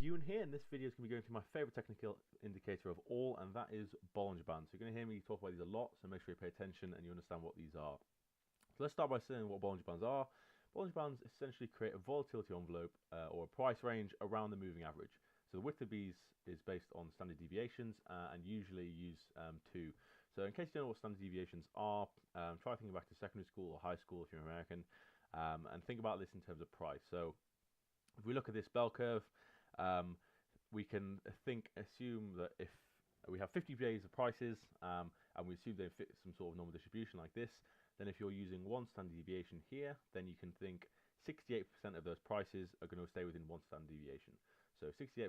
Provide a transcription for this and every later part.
review in here, and this video is going to be going through my favorite technical indicator of all, and that is Bollinger Bands. So you're going to hear me talk about these a lot, so make sure you pay attention and you understand what these are. So let's start by saying what Bollinger Bands are. Bollinger Bands essentially create a volatility envelope or a price range around the moving average. So the width of these is based on standard deviations and usually use 2. So in case you don't know what standard deviations are, try thinking back to secondary school or high school if you're American, and think about this in terms of price. So if we look at this bell curve, we can assume that if we have 50 days of prices, and we assume they fit some sort of normal distribution like this, then if you're using one standard deviation here, then you can think 68% of those prices are going to stay within one standard deviation. So 68%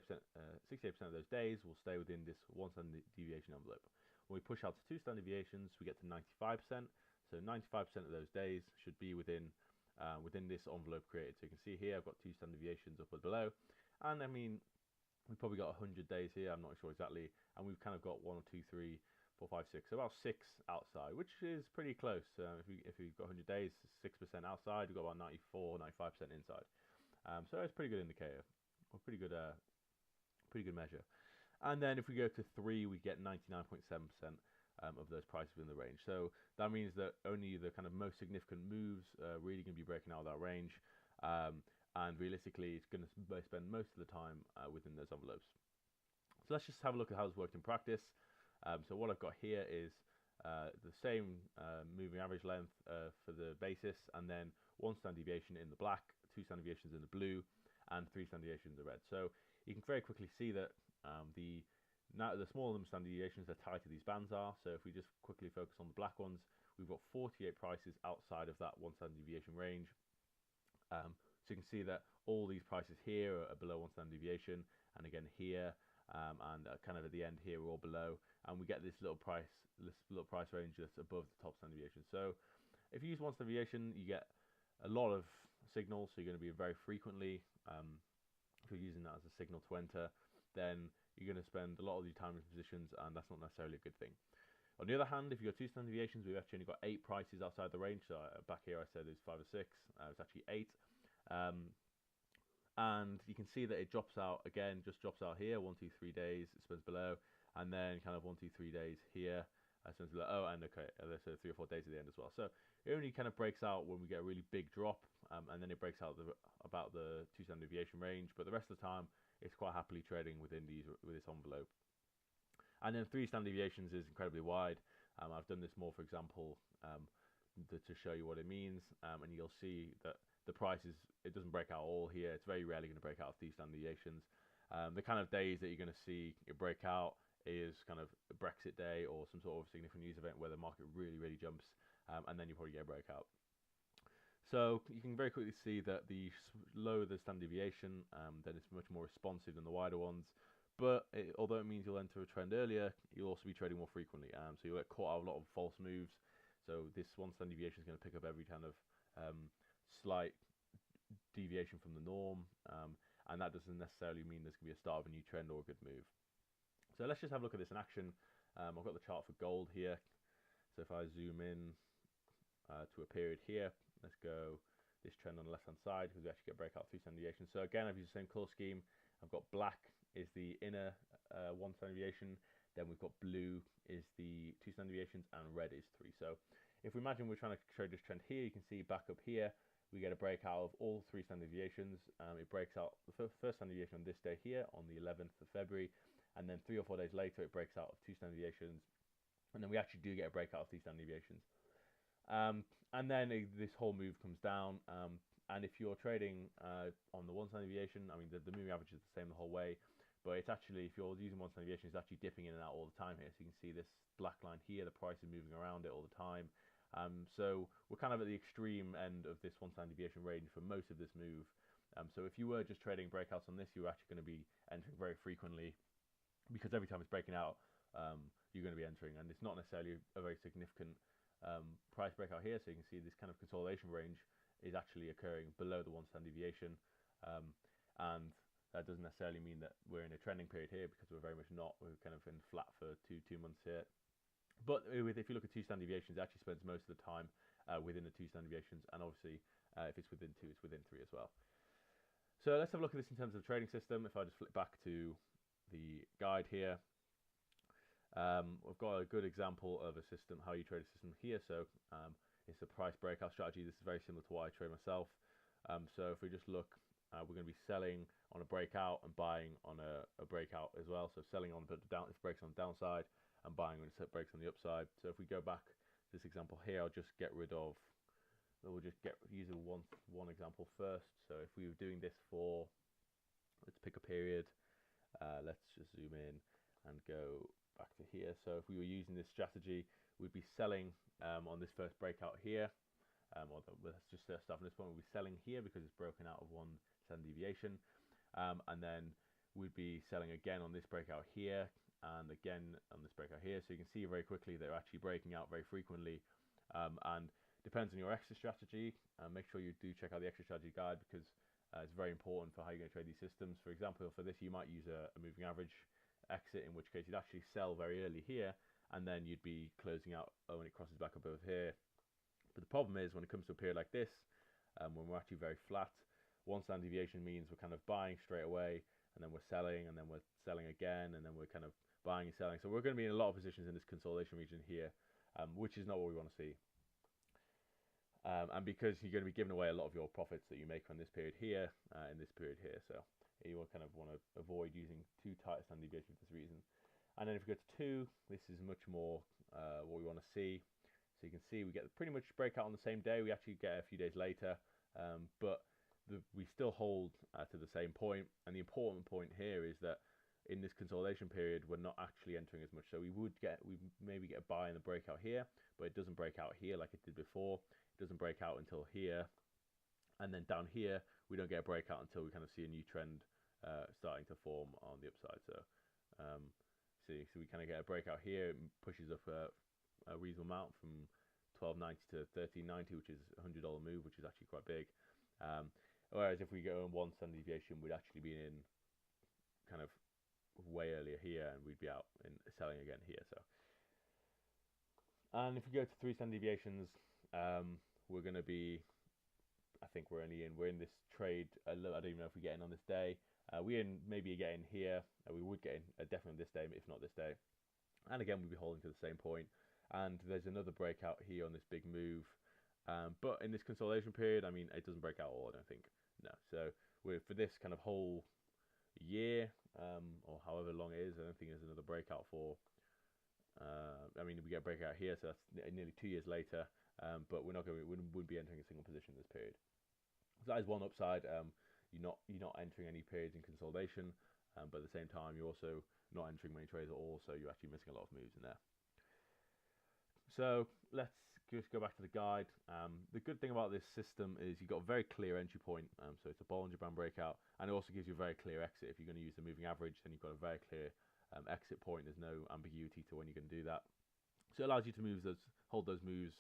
of those days will stay within this one standard deviation envelope. When we push out to 2 standard deviations, we get to 95%. So 95% of those days should be within this envelope created. So you can see here I've got 2 standard deviations up and below, and I mean we've probably got 100 days here, I'm not sure exactly, and we've kind of got 1 or 2, 3, 4, 5, 6, so about 6 outside, which is pretty close. If we've got 100 days, 6% outside, we've got about 94, 95% inside. So it's a pretty good indicator, or pretty good measure. And then if we go to 3, we get 99.7% of those prices within the range. So that means that only the kind of most significant moves are really going to be breaking out of that range. And realistically, it's going to spend most of the time within those envelopes. So let's just have a look at how this worked in practice. So what I've got here is the same moving average length for the basis, and then 1 standard deviation in the black, 2 standard deviations in the blue, and 3 standard deviations in the red. So you can very quickly see that the smaller the standard deviations, the tighter these bands are. So if we just quickly focus on the black ones, we've got 48 prices outside of that 1 standard deviation range. So you can see that all these prices here are below 1 standard deviation, and again here, and kind of at the end here we're all below, and we get this little price range that's above the top standard deviation. So if you use 1 standard deviation, you get a lot of signals, so you're going to be very frequently, if you're using that as a signal to enter, then you're going to spend a lot of your time in positions, and that's not necessarily a good thing. On the other hand, if you've got 2 standard deviations, we've actually only got 8 prices outside the range. So back here I said there's 5 or 6, it's actually 8. And you can see that it drops out again, just drops out here, 1, 2, 3 days, it spins below, and then kind of 1, 2, 3 days here, spins below. Oh, and okay, there's 3 or 4 days at the end as well. So it only kind of breaks out when we get a really big drop, and then it breaks out about the 2 standard deviation range. But the rest of the time, it's quite happily trading within with this envelope. And then 3 standard deviations is incredibly wide. I've done this more, for example, to show you what it means, and you'll see that the price it doesn't break out all here. It's very rarely going to break out of 3 standard deviations. The kind of days that you're going to see it break out is kind of a Brexit day or some sort of significant news event where the market really jumps, and then you probably get a breakout. So you can very quickly see that the lower the standard deviation, then it's much more responsive than the wider ones. But although it means you'll enter a trend earlier, you'll also be trading more frequently. So you'll get caught out of a lot of false moves. So this 1 standard deviation is going to pick up every kind of slight deviation from the norm, and that doesn't necessarily mean there's going to be a start of a new trend or a good move. So let's just have a look at this in action. I've got the chart for gold here. So if I zoom in to a period here, let's go this trend on the left hand side, because we actually get breakout 3 standard deviations. So again, I've used the same color scheme. I've got black is the inner 1 standard deviation, then we've got blue is the 2 standard deviations, and red is 3. So if we imagine we're trying to trade this trend here, you can see back up here we get a breakout of all 3 standard deviations. It breaks out the first standard deviation on this day here on the 11th of February, and then 3 or 4 days later it breaks out of 2 standard deviations, and then we actually do get a breakout of 3 standard deviations. And then this whole move comes down, and if you're trading on the 1 standard deviation, I mean the moving average is the same the whole way, but it's actually, if you're using 1 standard deviation, it's actually dipping in and out all the time here. So you can see this black line here, the price is moving around it all the time. So we're kind of at the extreme end of this 1 standard deviation range for most of this move. So if you were just trading breakouts on this, you're actually going to be entering very frequently, because every time it's breaking out, you're going to be entering, and it's not necessarily a very significant price breakout here. So you can see this kind of consolidation range is actually occurring below the 1 standard deviation, and that doesn't necessarily mean that we're in a trending period here, because we're very much not. We're kind of in flat for two months here. But if you look at 2 standard deviations, it actually spends most of the time within the 2 standard deviations, and obviously if it's within 2, it's within 3 as well. So let's have a look at this in terms of the trading system. If I just flip back to the guide here, we've got a good example of a system, how you trade a system here. So it's a price breakout strategy. This is very similar to what I trade myself. So if we just look, we're going to be selling on a breakout and buying on a breakout as well. So selling on the down, if it breaks on the downside, and buying when it breaks on the upside. So if we go back to this example here, I'll just get rid of, we'll just use one example first. So if we were doing this for, let's pick a period, let's just zoom in and go back to here. So if we were using this strategy, we'd be selling on this first breakout here. Let's just start from this point. We'll be selling here because it's broken out of one standard deviation, and then we'd be selling again on this breakout here, and again on this breakout here. So you can see very quickly they're actually breaking out very frequently, and depends on your exit strategy. Make sure you do check out the exit strategy guide, because it's very important for how you're going to trade these systems. For example, for this, you might use a moving average exit, in which case you'd actually sell very early here, and then you'd be closing out when it crosses back up over here. But the problem is, when it comes to a period like this, when we're actually very flat, one standard deviation means we're kind of buying straight away, and then we're selling, and then we're selling again, and then we're kind of buying and selling. So we're going to be in a lot of positions in this consolidation region here, which is not what we want to see. And because you're going to be giving away a lot of your profits that you make on this period here, in this period here. So you will kind of want to avoid using too tight a standard deviation for this reason. And then if we go to 2, this is much more what we want to see. So you can see we get pretty much breakout on the same day. We actually get a few days later, but we still hold to the same point. And the important point here is that in this consolidation period, we're not actually entering as much. So we maybe get a buy in the breakout here, but it doesn't break out here like it did before. It doesn't break out until here, and then down here we don't get a breakout until we kind of see a new trend starting to form on the upside. So so we kind of get a breakout here. It pushes up a reasonable amount from 1290 to 1390, which is a $100 move, which is actually quite big. Whereas if we go in one standard deviation, we'd actually be in kind of way earlier here, and we'd be out in selling again here. So, and if we go to 3 standard deviations, we're going to be, I think we're in this trade. I don't even know if we get in on this day. Maybe get in here. We would get in definitely on this day, if not this day. And again, we'd be holding to the same point. And there's another breakout here on this big move. But in this consolidation period, I mean, it doesn't break out all, I don't think. No. So for this kind of whole year, or however long it is, I don't think there's another breakout for. I mean, we get a breakout here, so that's nearly 2 years later. But we wouldn't be entering a single position in this period. So that is one upside. You're not entering any periods in consolidation, but at the same time, you're also not entering many trades at all. So you're actually missing a lot of moves in there. So let's just go back to the guide. The good thing about this system is you've got a very clear entry point. So it's a Bollinger Band breakout, and it also gives you a very clear exit. If you're going to use the moving average, then you've got a very clear exit point. There's no ambiguity to when you're going to do that. So it allows you to hold those moves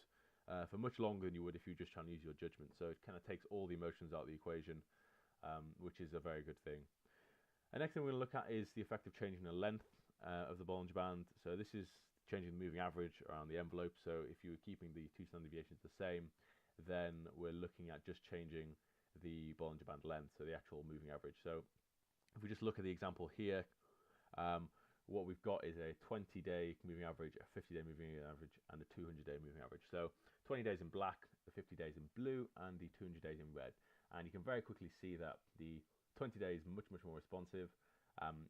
for much longer than you would if you're just trying to use your judgment. So it kind of takes all the emotions out of the equation, which is a very good thing. And next thing we're going to look at is the effect of changing the length of the Bollinger Band. So this is changing the moving average around the envelope. So if you were keeping the 2 standard deviations the same, then we're looking at just changing the Bollinger Band length, so the actual moving average. So if we just look at the example here, what we've got is a 20-day moving average, a 50-day moving average, and a 200-day moving average. So 20 days in black, the 50 days in blue, and the 200 days in red. And you can very quickly see that the 20 days is much more responsive.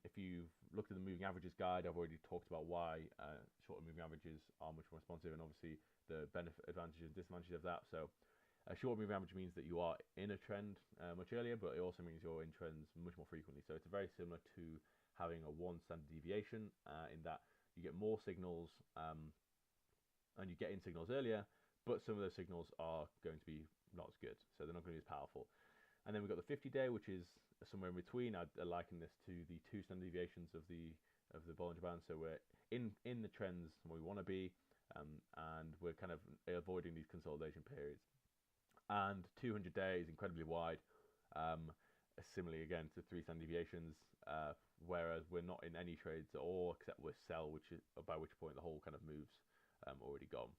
If you've looked at the moving averages guide, I've already talked about why shorter moving averages are much more responsive, and obviously the advantages and disadvantages of that. So a short moving average means that you are in a trend much earlier, but it also means you're in trends much more frequently. So it's very similar to having a 1 standard deviation in that you get more signals and you get in signals earlier, but some of those signals are going to be not as good, so they're not going to be as powerful. And then we've got the 50-day, which is somewhere in between. I liken this to the 2 standard deviations of the Bollinger Band. So we're in the trends where we want to be, and we're kind of avoiding these consolidation periods. And 200 days incredibly wide, similarly again to 3 standard deviations, whereas we're not in any trades at all except we're sell, by which point the whole kind of move's already gone.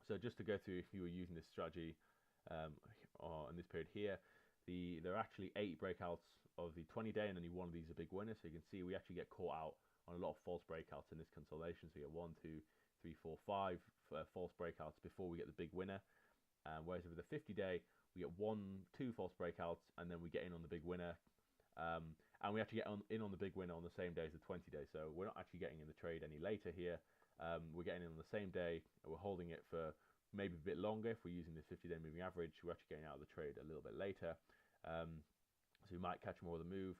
So just to go through, if you were using this strategy in this period here, there are actually 8 breakouts of the 20-day, and only one of these is a big winner. So you can see we actually get caught out on a lot of false breakouts in this consolidation. So you get 1, 2, 3, 4, 5 false breakouts before we get the big winner. Whereas with the 50-day, we get 1, 2 false breakouts, and then we get in on the big winner. And we actually get in on the big winner on the same day as the 20-day. So we're not actually getting in the trade any later here. We're getting in on the same day. We're holding it for maybe a bit longer. If we're using this 50-day moving average, we're actually getting out of the trade a little bit later. So we might catch more of the move,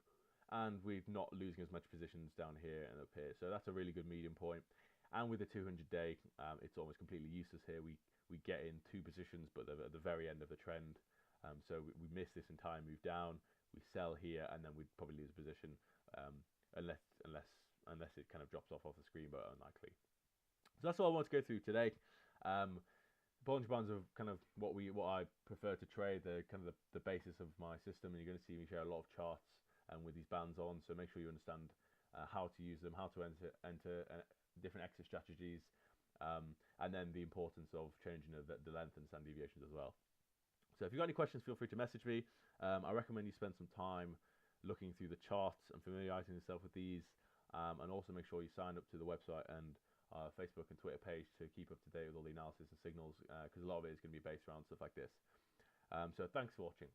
and we're not losing as much positions down here and up here. So that's a really good medium point. And with the 200-day, it's almost completely useless here. We get in 2 positions, but they're at the very end of the trend. So we miss this entire move down. We sell here, and then we'd probably lose a position unless it kind of drops off the screen, but unlikely. So that's all I want to go through today. Bollinger Bands are kind of what I prefer to trade. They're kind of the basis of my system, and you're going to see me share a lot of charts with these bands on. So make sure you understand how to use them, how to enter different exit strategies, and then the importance of changing the length and standard deviations as well. So if you've got any questions, feel free to message me. I recommend you spend some time looking through the charts and familiarizing yourself with these, and also make sure you sign up to the website and Facebook and Twitter page to keep up to date with all the analysis and signals, because a lot of it is going to be based around stuff like this. So thanks for watching.